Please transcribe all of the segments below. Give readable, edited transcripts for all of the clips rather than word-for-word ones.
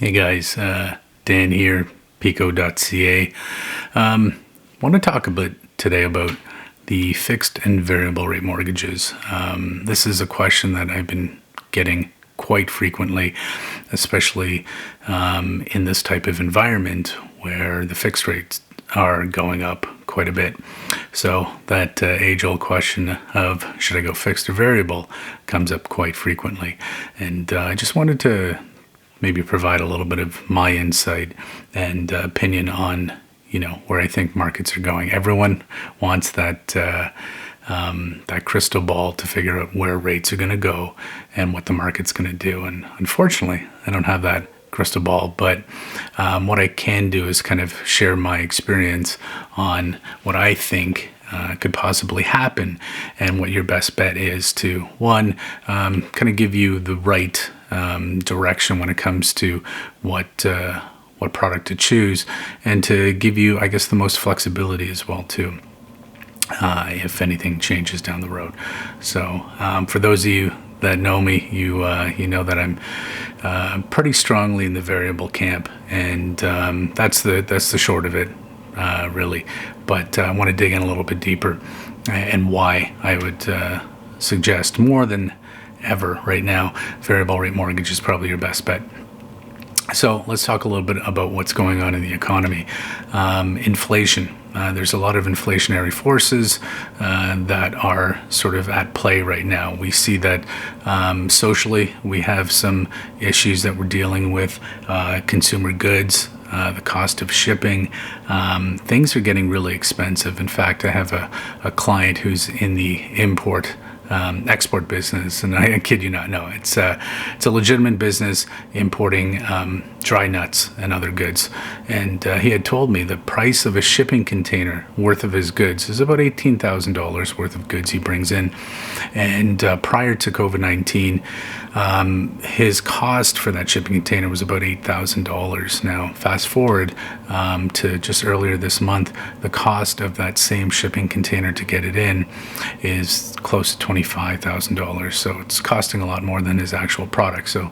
Hey guys, Dan here, Pekoe.ca. Want to talk a bit today about the fixed and variable rate mortgages. This is a question that I've been getting quite frequently, especially in this type of environment where the fixed rates are going up quite a bit. So that age-old question of should I go fixed or variable comes up quite frequently. And I just wanted to maybe provide a little bit of my insight and opinion on, where I think markets are going. Everyone wants that crystal ball to figure out where rates are going to go and what the market's going to do. And unfortunately, I don't have that crystal ball, but what I can do is kind of share my experience on what I think could possibly happen and what your best bet is to, one, kind of give you the right direction when it comes to what product to choose, and to give you, I guess, the most flexibility as well too, if anything changes down the road. So for those of you that know me, you know that I'm pretty strongly in the variable camp, and that's the short of it, really. But I want to dig in a little bit deeper and why I would suggest more than ever right now, variable rate mortgage is probably your best bet. So let's talk a little bit about what's going on in the economy. Inflation. There's a lot of inflationary forces that are sort of at play right now. We see that socially we have some issues that we're dealing with, consumer goods, the cost of shipping. Things are getting really expensive. In fact, I have a client who's in the export business, and I kid you not, no, it's a legitimate business importing dry nuts and other goods. And he had told me the price of a shipping container worth of his goods is about $18,000 worth of goods he brings in. And prior to COVID-19, his cost for that shipping container was about $8,000. Now, fast forward to just earlier this month, the cost of that same shipping container to get it in is close to $25,000. So it's costing a lot more than his actual product. So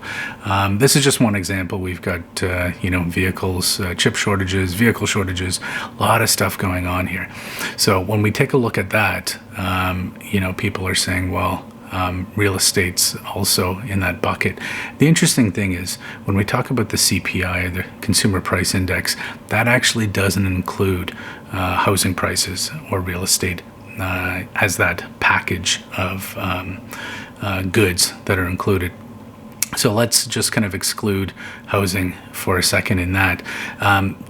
this is just one example. We've got vehicles, chip shortages, vehicle shortages, a lot of stuff going on here. So when we take a look at that, people are saying, well, real estate's also in that bucket. The interesting thing is when we talk about the CPI, the Consumer Price Index, that actually doesn't include housing prices or real estate as that package of goods that are included. So let's just kind of exclude housing for a second in that.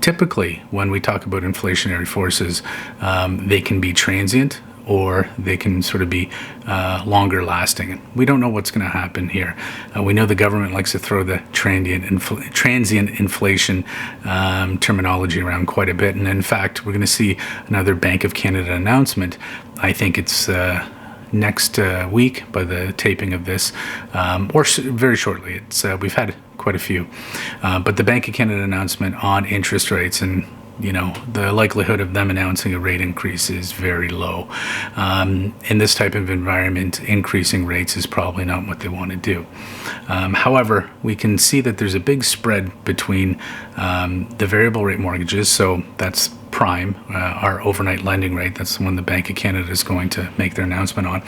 Typically, when we talk about inflationary forces, they can be transient, or they can sort of be longer lasting. We don't know what's going to happen here. We know the government likes to throw the transient inflation terminology around quite a bit. And in fact, we're going to see another Bank of Canada announcement. I think it's next week by the taping of this, or very shortly. It's we've had quite a few. But the Bank of Canada announcement on interest rates, and the likelihood of them announcing a rate increase is very low. In this type of environment, increasing rates is probably not what they want to do. However, we can see that there's a big spread between the variable rate mortgages, so that's prime, our overnight lending rate, that's the one the Bank of Canada is going to make their announcement on,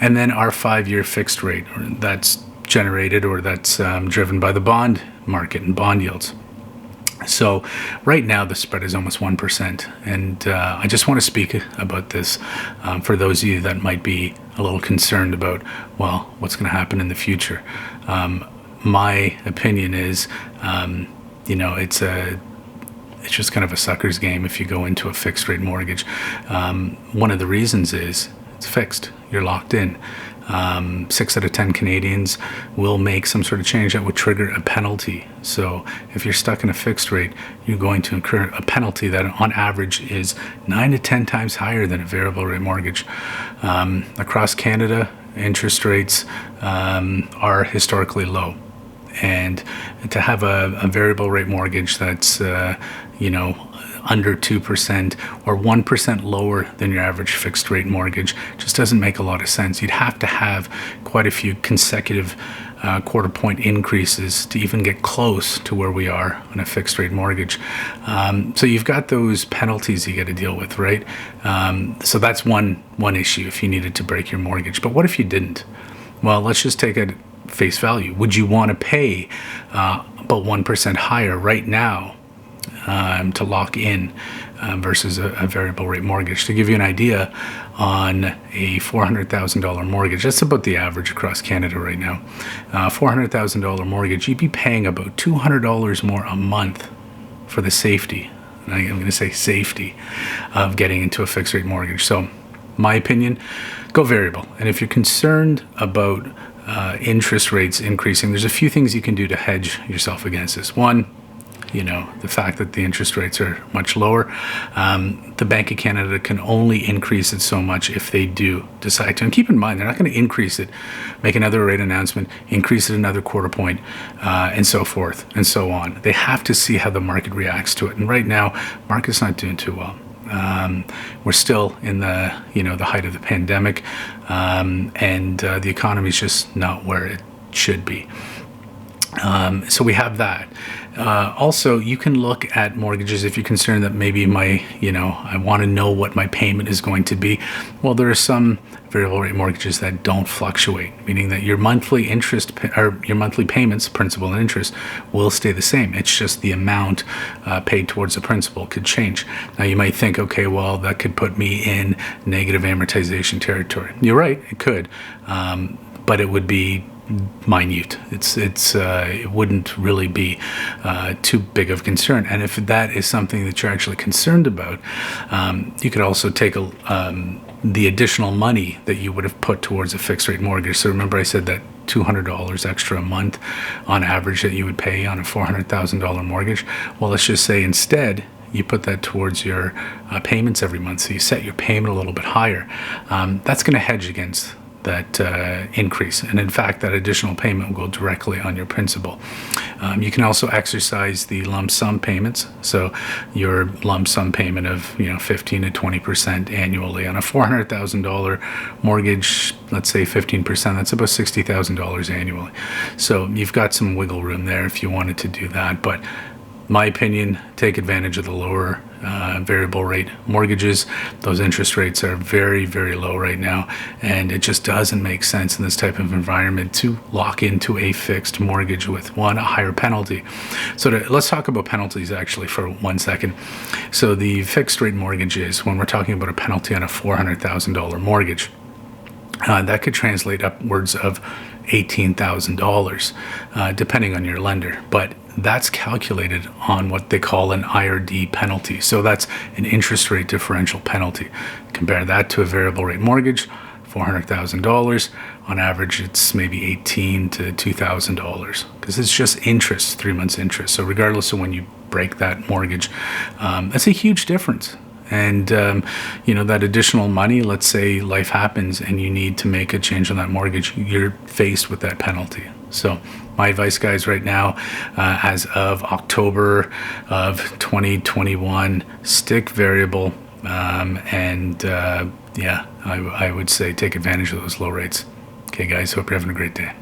and then our 5-year fixed rate, that's generated, or that's driven by the bond market and bond yields. So right now the spread is almost 1%, and I just want to speak about this for those of you that might be a little concerned about, well, what's going to happen in the future. My opinion is, it's just kind of a sucker's game if you go into a fixed rate mortgage. One of the reasons is it's fixed. You're locked in. 6 out of 10 Canadians will make some sort of change that would trigger a penalty. So if you're stuck in a fixed rate, you're going to incur a penalty that on average is 9 to 10 times higher than a variable rate mortgage. Across Canada, interest rates are historically low. And to have a variable rate mortgage that's, under 2% or 1% lower than your average fixed rate mortgage just doesn't make a lot of sense. You'd have to have quite a few consecutive quarter point increases to even get close to where we are on a fixed rate mortgage. So you've got those penalties you got to deal with, right? So that's one issue if you needed to break your mortgage. But what if you didn't? Well, let's just take it at face value. Would you want to pay about 1% higher right now to lock in versus a variable rate mortgage? To give you an idea, on a $400,000 mortgage, that's about the average across Canada right now. $400,000 mortgage, you'd be paying about $200 more a month for the safety, and I'm going to say safety, of getting into a fixed rate mortgage. So my opinion, go variable. And if you're concerned about interest rates increasing, there's a few things you can do to hedge yourself against this. One, the fact that the interest rates are much lower. The Bank of Canada can only increase it so much if they do decide to. And keep in mind, they're not going to increase it, make another rate announcement, increase it another quarter point, and so forth and so on. They have to see how the market reacts to it. And right now, market's not doing too well. We're still in the height of the pandemic, and the economy is just not where it should be. So we have that. Also, you can look at mortgages if you're concerned that maybe I want to know what my payment is going to be. Well, there are some variable rate mortgages that don't fluctuate, meaning that your monthly interest or your monthly payments, principal and interest, will stay the same. It's just the amount paid towards the principal could change. Now, you might think, okay, well, that could put me in negative amortization territory. You're right, it could, but it would be minute. It wouldn't really be too big of concern. And if that is something that you're actually concerned about, you could also take the additional money that you would have put towards a fixed rate mortgage. So remember I said that $200 extra a month on average that you would pay on a $400,000 mortgage. Well, let's just say instead you put that towards your payments every month. So you set your payment a little bit higher. That's going to hedge against that increase, and in fact that additional payment will go directly on your principal. You can also exercise the lump sum payments, so your lump sum payment of 15 to 20% annually on a $400,000 mortgage. Let's say 15%, that's about $60,000 annually. So you've got some wiggle room there if you wanted to do that. But my opinion, take advantage of the lower variable rate mortgages. Those interest rates are very, very low right now, and it just doesn't make sense in this type of environment to lock into a fixed mortgage with a higher penalty. So let's talk about penalties actually for 1 second. So the fixed rate mortgages, when we're talking about a penalty on a $400,000 mortgage, that could translate upwards of $18,000, depending on your lender. But that's calculated on what they call an IRD penalty. So that's an interest rate differential penalty. Compare that to a variable rate mortgage, $400,000. On average, it's maybe $18,000 to $2,000 because it's just interest, 3 months interest. So regardless of when you break that mortgage, that's a huge difference. And, that additional money, let's say life happens and you need to make a change on that mortgage, you're faced with that penalty. So my advice, guys, right now, as of October of 2021, stick variable. I would say take advantage of those low rates. Okay, guys, hope you're having a great day.